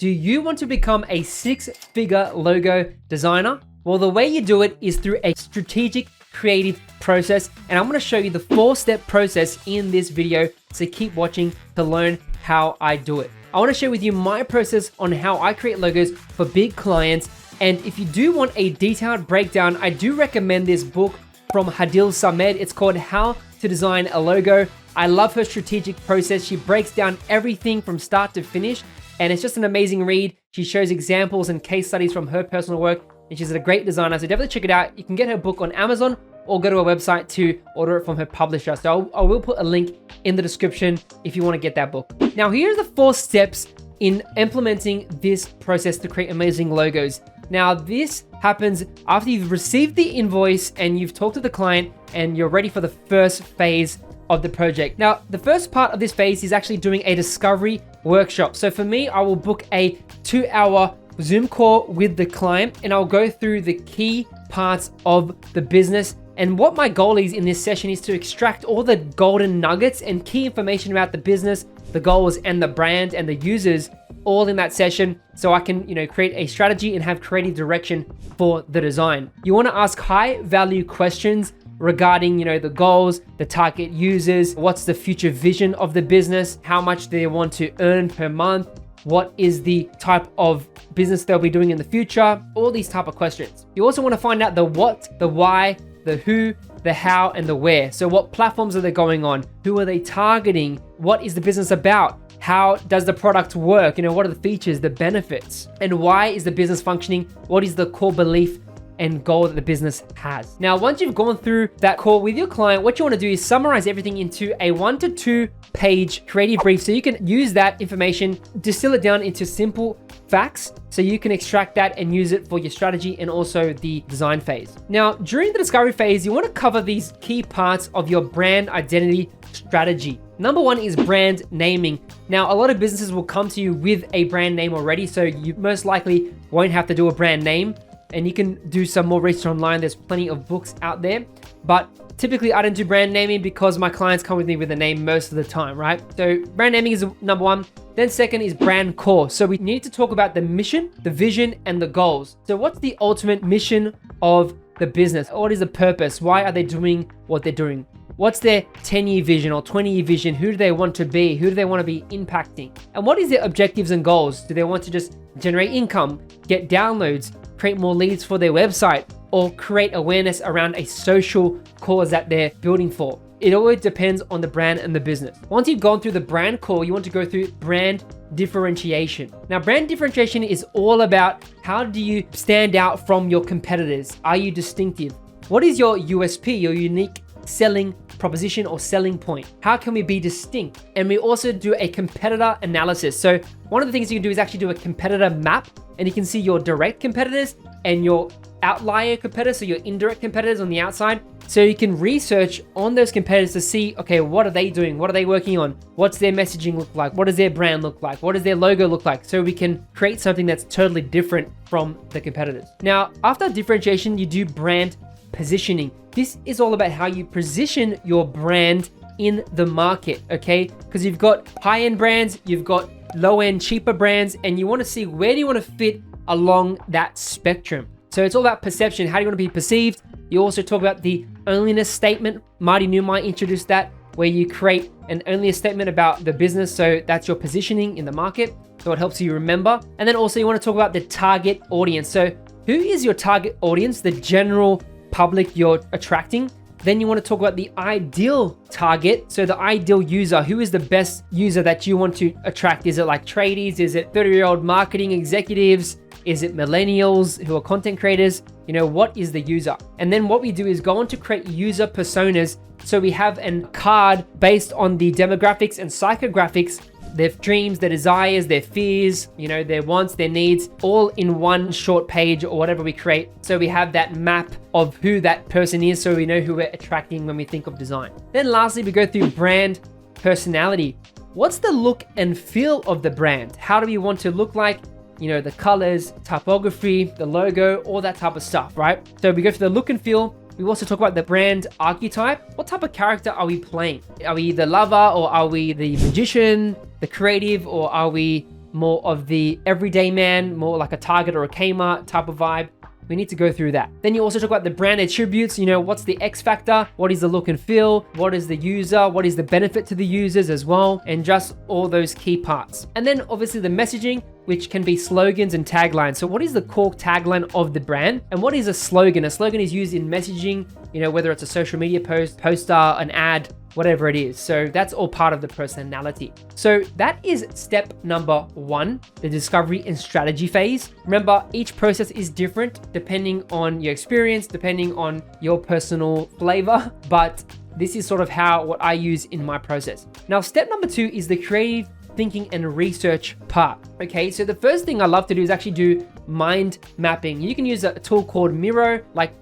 Do you want to become a 6-figure logo designer? Well, the way you do it is through a strategic creative process, and I'm going to show you the 4-step process in this video, so keep watching to learn how I do it. I want to share with you my process on how I create logos for big clients, and if you do want a detailed breakdown, I do recommend this book from Hadil Samed. It's called How to Design a Logo. I love her strategic process. She breaks down everything from start to finish, and it's just an amazing read. She shows examples and case studies from her personal work, and she's a great designer, so definitely check it out. You can get her book on Amazon or go to her website to order it from her publisher. So I will put a link in the description if you want to get that book. Now, here's the 4 steps in implementing this process to create amazing logos. Now, this happens after you've received the invoice and you've talked to the client and you're ready for the first phase of the project. Now, the first part of this phase is actually doing a discovery workshop. So for me, I will book a 2-hour Zoom call with the client, and I'll go through the key parts of the business. And what my goal is in this session is to extract all the golden nuggets and key information about the business, the goals, and the brand and the users all in that session, so I can, create a strategy and have creative direction for the design. You want to ask high value questions regarding, the goals, the target users, what's the future vision of the business, how much do they want to earn per month, what is the type of business they'll be doing in the future, all these type of questions. You also want to find out the what, the why, the who, the how, and the where. So what platforms are they going on? Who are they targeting? What is the business about? How does the product work? What are the features, the benefits? And why is the business functioning? What is the core belief and goal that the business has? Now, once you've gone through that call with your client, what you want to do is summarize everything into a 1 to 2 page creative brief, so you can use that information, distill it down into simple facts, so you can extract that and use it for your strategy and also the design phase. Now, during the discovery phase, you want to cover these key parts of your brand identity strategy. Number 1 is brand naming. Now, a lot of businesses will come to you with a brand name already, so you most likely won't have to do a brand name, and you can do some more research online. There's plenty of books out there, but typically I don't do brand naming because my clients come with me with a name most of the time, right? So brand naming is number 1. Then second is brand core. So we need to talk about the mission, the vision, and the goals. So what's the ultimate mission of the business? What is the purpose? Why are they doing what they're doing? What's their 10-year vision or 20-year vision? Who do they want to be? Who do they want to be impacting? And what is their objectives and goals? Do they want to just generate income, get downloads, create more leads for their website, or create awareness around a social cause that they're building for? It always depends on the brand and the business. Once you've gone through the brand core, you want to go through brand differentiation. Now, brand differentiation is all about how do you stand out from your competitors? Are you distinctive? What is your USP, your unique selling proposition or selling point? How can we be distinct? And we also do a competitor analysis. So one of the things you can do is actually do a competitor map, and you can see your direct competitors and your outlier competitors, so your indirect competitors on the outside. So you can research on those competitors to see, okay, what are they doing? What are they working on? What's their messaging look like? What does their brand look like? What does their logo look like? So we can create something that's totally different from the competitors. Now, after differentiation, you do brand positioning. This is all about how you position your brand in the market, okay? Because you've got high-end brands, you've got low-end, cheaper brands, and you want to see where do you want to fit along that spectrum. So it's all about perception. How do you want to be perceived? You also talk about the onlyness statement. Marty Newmeyer introduced that, where you create an onlyness statement about the business. So that's your positioning in the market. So it helps you remember. And then also you want to talk about the target audience. So who is your target audience? The general public you're attracting. Then you want to talk about the ideal target. So the ideal user, who is the best user that you want to attract? Is it like tradies? Is it 30-year-old marketing executives? Is it millennials who are content creators? What is the user? And then what we do is go on to create user personas. So we have a card based on the demographics and psychographics, their dreams, their desires, their fears, their wants, their needs, all in one short page or whatever we create. So we have that map of who that person is, so we know who we're attracting when we think of design. Then lastly, we go through brand personality. What's the look and feel of the brand? How do we want to look like? The colors, typography, the logo, all that type of stuff, right? So we go for the look and feel. We also talk about the brand archetype. What type of character are we playing? Are we the lover, or are we the magician, the creative, or are we more of the everyday man, more like a Target or a Kmart type of vibe. We need to go through that. Then you also talk about the brand attributes, what's the X factor, what is the look and feel, what is the user, what is the benefit to the users as well, and just all those key parts. And then obviously the messaging, which can be slogans and taglines. So what is the core tagline of the brand? And what is a slogan? A slogan is used in messaging, whether it's a social media post, poster, an ad, whatever it is. So that's all part of the personality. So that is step number 1, the discovery and strategy phase. Remember, each process is different depending on your experience, depending on your personal flavor, but this is sort of what I use in my process. Now, step number 2 is the creative thinking and research part. Okay, so the first thing I love to do is actually do mind mapping. You can use a tool called Mura,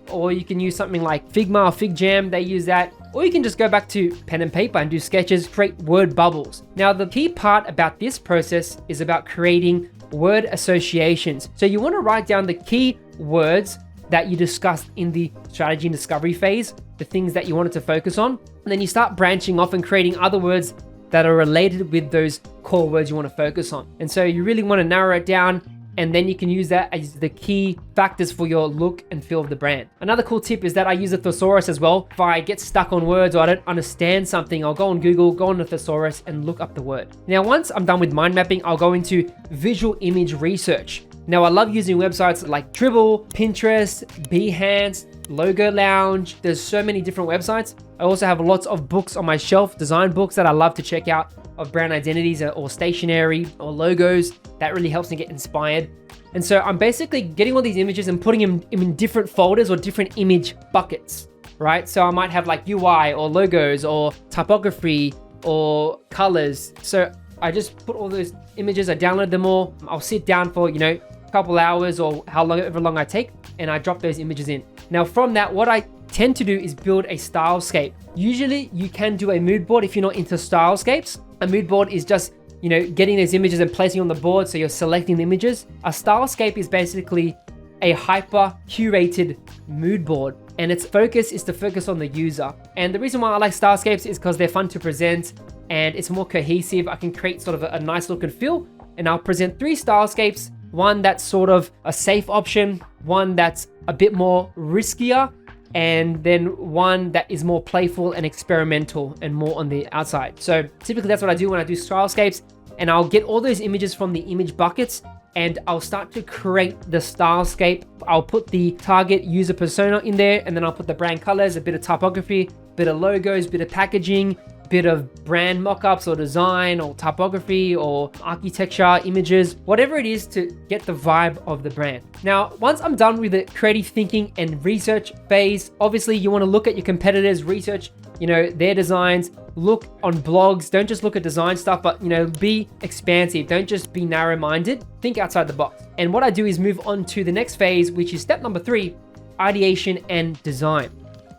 or you can use something like Figma or FigJam. They use that. Or you can just go back to pen and paper and do sketches, create word bubbles. Now, the key part about this process is about creating word associations. So you want to write down the key words that you discussed in the strategy and discovery phase, the things that you wanted to focus on. And then you start branching off and creating other words that are related with those core words you want to focus on. And so you really want to narrow it down, and then you can use that as the key factors for your look and feel of the brand. Another cool tip is that I use a thesaurus as well. If I get stuck on words or I don't understand something, I'll go on Google, go on the thesaurus and look up the word. Now, once I'm done with mind mapping, I'll go into visual image research. Now, I love using websites like Dribbble, Pinterest, Behance, Logo Lounge. There's so many different websites. I also have lots of books on my shelf, design books that I love to check out of brand identities or stationery or logos. That really helps me get inspired. And so I'm basically getting all these images and putting them in different folders or different image buckets, right? So I might have like UI or logos or typography or colors. So I just put all those images, I download them all. I'll sit down for, a couple hours or however long I take, and I drop those images in. Now from that, what I tend to do is build a stylescape. Usually you can do a mood board if you're not into stylescapes. A mood board is just, getting those images and placing on the board, so you're selecting the images. A stylescape is basically a hyper curated mood board, and its focus is to focus on the user. And the reason why I like stylescapes is because they're fun to present and it's more cohesive. I can create sort of a nice look and feel, and I'll present 3 stylescapes. One that's sort of a safe option, one that's a bit more riskier, and then one that is more playful and experimental and more on the outside. So typically that's what I do when I do stylescapes, and I'll get all those images from the image buckets and I'll start to create the stylescape. I'll put the target user persona in there, and then I'll put the brand colors, a bit of typography, bit of logos, bit of packaging, bit of brand mock-ups or design or typography or architecture, images, whatever it is to get the vibe of the brand. Now, once I'm done with the creative thinking and research phase, obviously you want to look at your competitors, research, their designs, look on blogs. Don't just look at design stuff, but, be expansive. Don't just be narrow-minded. Think outside the box. And what I do is move on to the next phase, which is step number 3, ideation and design.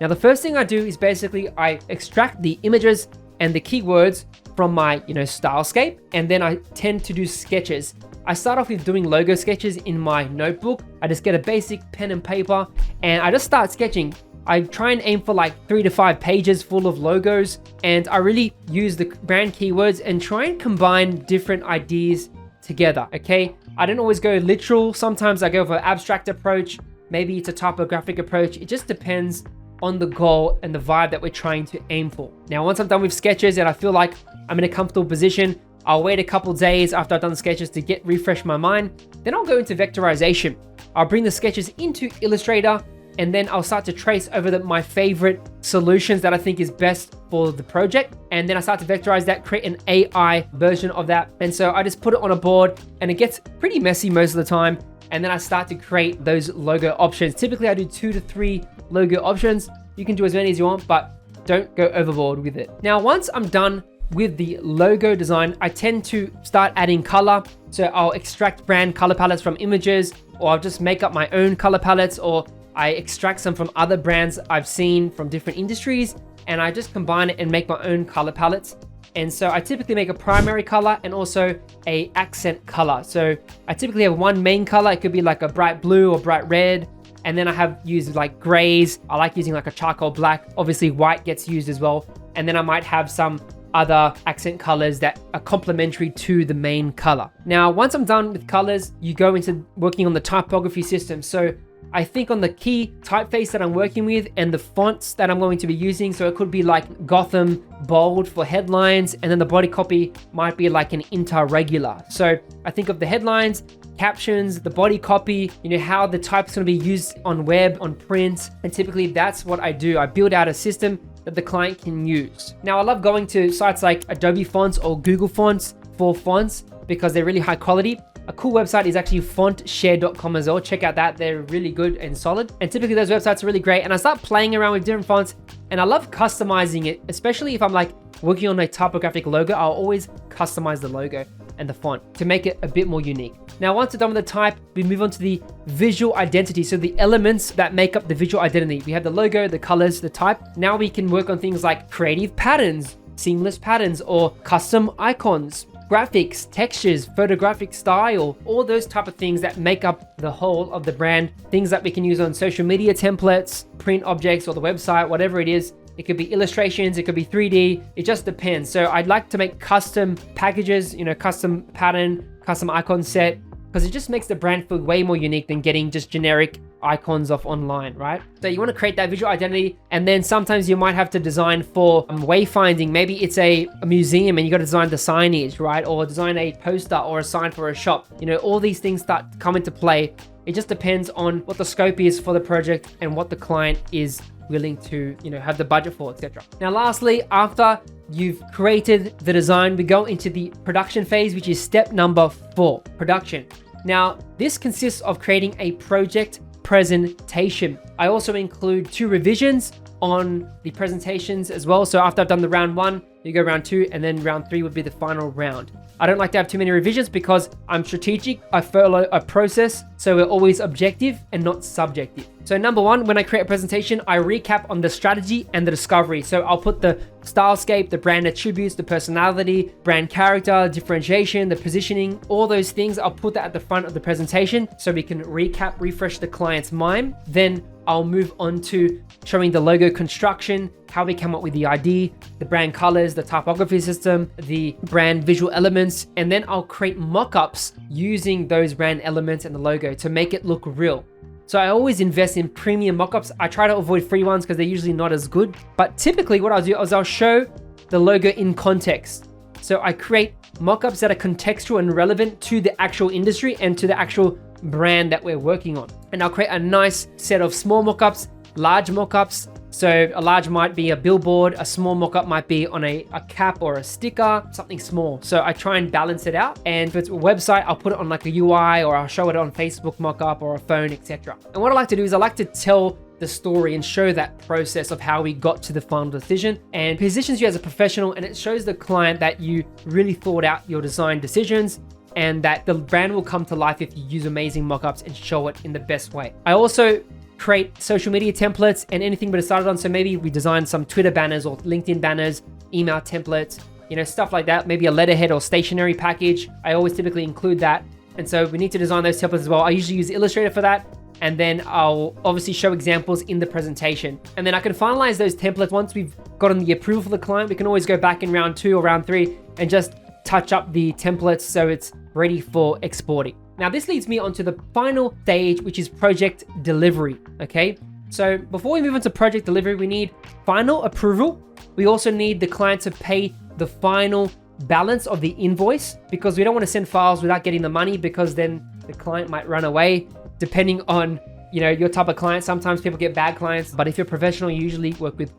Now, the first thing I do is basically I extract the images and the keywords from my, stylescape, and then I tend to do sketches. I start off with doing logo sketches in my notebook. I just get a basic pen and paper, and I just start sketching. I try and aim for like 3 to 5 pages full of logos, and I really use the brand keywords and try and combine different ideas together, okay? I don't always go literal. Sometimes I go for an abstract approach. Maybe it's a typographic approach. It just depends on the goal and the vibe that we're trying to aim for. Now, once I'm done with sketches and I feel like I'm in a comfortable position, I'll wait a couple days after I've done the sketches to refresh my mind. Then I'll go into vectorization. I'll bring the sketches into Illustrator, and then I'll start to trace over my favorite solutions that I think is best for the project. And then I start to vectorize that, create an AI version of that. And so I just put it on a board, and it gets pretty messy most of the time. And then I start to create those logo options. Typically I do 2 to 3 logo options. You can do as many as you want, but don't go overboard with it. Now, once I'm done with the logo design, I tend to start adding color. So I'll extract brand color palettes from images, or I'll just make up my own color palettes, or I extract some from other brands I've seen from different industries, and I just combine it and make my own color palettes. And so I typically make a primary color and also a accent color. So I typically have one main color. It could be like a bright blue or bright red. And then I have used like grays. I like using like a charcoal black. Obviously white gets used as well. And then I might have some other accent colors that are complementary to the main color. Now, once I'm done with colors, you go into working on the typography system. So I think on the key typeface that I'm working with and the fonts that I'm going to be using. So it could be like Gotham bold for headlines, and then the body copy might be like an interregular. So I think of the headlines, captions, the body copy, how the type's going to be used on web, on print. And typically that's what I do. I build out a system that the client can use. Now, I love going to sites like Adobe Fonts or Google Fonts for fonts because they're really high quality. A cool website is actually fontshare.com as well. Check out that. They're really good and solid. And typically those websites are really great. And I start playing around with different fonts and I love customizing it, especially if I'm like working on a typographic logo. I'll always customize the logo and the font to make it a bit more unique. Now, once we're done with the type, we move on to the visual identity. So the elements that make up the visual identity. We have the logo, the colors, the type. Now we can work on things like creative patterns, seamless patterns, or custom icons, graphics, textures, photographic style, all those type of things that make up the whole of the brand. Things that we can use on social media templates, print objects, or the website, whatever it is. It could be illustrations, it could be 3D, it just depends. So I'd like to make custom packages, custom pattern, custom icon set, because it just makes the brand feel way more unique than getting just generic icons off online, right? So you want to create that visual identity, and then sometimes you might have to design for wayfinding. Maybe it's a museum and you got to design the signage, right? Or design a poster or a sign for a shop. All these things start to come into play. It just depends on what the scope is for the project and what the client is willing to, have the budget for, etc. Now, lastly, after you've created the design, we go into the production phase, which is step number 4, production. Now, this consists of creating a project presentation. I also include 2 revisions on the presentations as well. So after I've done the round 1, you go round 2, and then round 3 would be the final round. I don't like to have too many revisions because I'm strategic. I follow a process, so we're always objective and not subjective. So number 1, when I create a presentation, I recap on the strategy and the discovery. So I'll put the stylescape, the brand attributes, the personality, brand character, differentiation, the positioning, all those things. I'll put that at the front of the presentation so we can recap, refresh the client's mind. Then I'll move on to showing the logo construction, how we come up with the ID, the brand colors, the typography system, the brand visual elements, and then I'll create mock-ups using those brand elements and the logo to make it look real. So I always invest in premium mock-ups. I try to avoid free ones because they're usually not as good. But typically what I'll do is I'll show the logo in context. So I create mock-ups that are contextual and relevant to the actual industry and to the actual brand that we're working on. And I'll create a nice set of small mock-ups, large mock-ups. So a large might be a billboard, a small mock-up might be on a cap or a sticker, something small. So I try and balance it out. And if it's a website, I'll put it on like a UI, or I'll show it on Facebook mock-up or a phone, etc. And what I like to do is I like to tell the story and show that process of how we got to the final decision, and positions you as a professional, and it shows the client that you really thought out your design decisions and that the brand will come to life if you use amazing mock-ups and show it in the best way. I also create social media templates and anything we decided on. So maybe we design some Twitter banners or LinkedIn banners, email templates, stuff like that. Maybe a letterhead or stationery package. I always typically include that. And so we need to design those templates as well. I usually use Illustrator for that. And then I'll obviously show examples in the presentation. And then I can finalize those templates once we've gotten the approval for the client. We can always go back in round 2 or round 3 and just touch up the templates so it's ready for exporting. Now, this leads me on to the final stage, which is project delivery, okay? So before we move on to project delivery, we need final approval. We also need the client to pay the final balance of the invoice, because we don't want to send files without getting the money, because then the client might run away, depending on your type of client. Sometimes people get bad clients, but if you're professional, you usually work with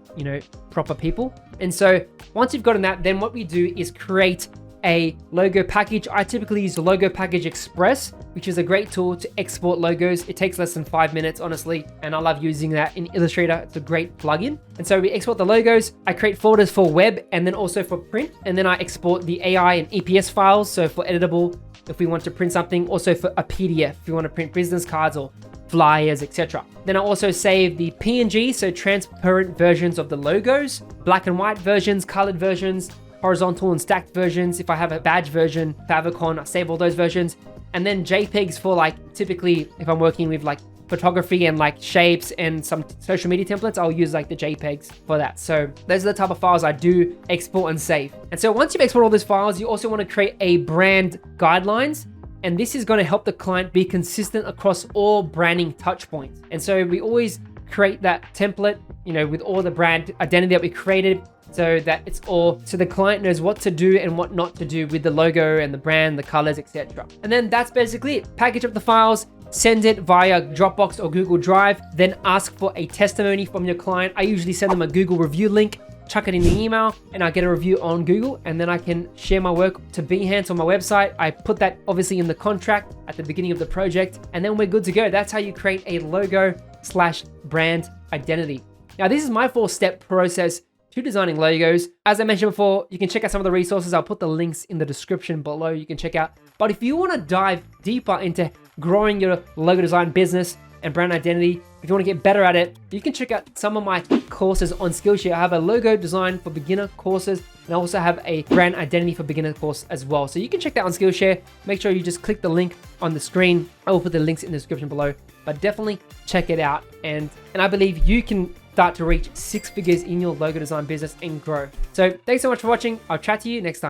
proper people. And so once you've gotten that, then what we do is create a logo package. I typically use the Logo Package Express, which is a great tool to export logos. It takes less than 5 minutes, honestly, and I love using that in Illustrator. It's a great plugin. And so we export the logos. I create folders for web and then also for print, and then I export the AI and EPS files. So for editable, if we want to print something, also for a PDF, if you want to print business cards or flyers, etc. Then I also save the PNG, so transparent versions of the logos, black and white versions, colored versions, horizontal and stacked versions. If I have a badge version, favicon, I save all those versions. And then JPEGs for typically if I'm working with photography and like shapes and some social media templates, I'll use like the JPEGs for that. So those are the type of files I do export and save. And so once you've exported all those files, you also want to create a brand guidelines. And this is going to help the client be consistent across all branding touch points. And so we always create that template, with all the brand identity that we created, so that it's all, so the client knows what to do and what not to do with the logo and the brand, the colors, etc. And then that's basically it. Package up the files, send it via Dropbox or Google Drive, then ask for a testimony from your client. I usually send them a Google review link, chuck it in the email, and I get a review on Google, and then I can share my work to Behance on my website. I put that obviously in the contract at the beginning of the project, and then we're good to go. That's how you create a logo/brand identity. Now, this is my 4-step process to designing logos. As I mentioned before, you can check out some of the resources. I'll put the links in the description below. You can check out. But if you want to dive deeper into growing your logo design business and brand identity, if you want to get better at it, you can check out some of my courses on Skillshare. I have a logo design for beginner courses, and I also have a brand identity for beginner course as well. So you can check that on Skillshare. Make sure you just click the link on the screen. I will put the links in the description below, but definitely check it out. And I believe you can start to reach 6 figures in your logo design business and grow. So thanks so much for watching. I'll chat to you next time.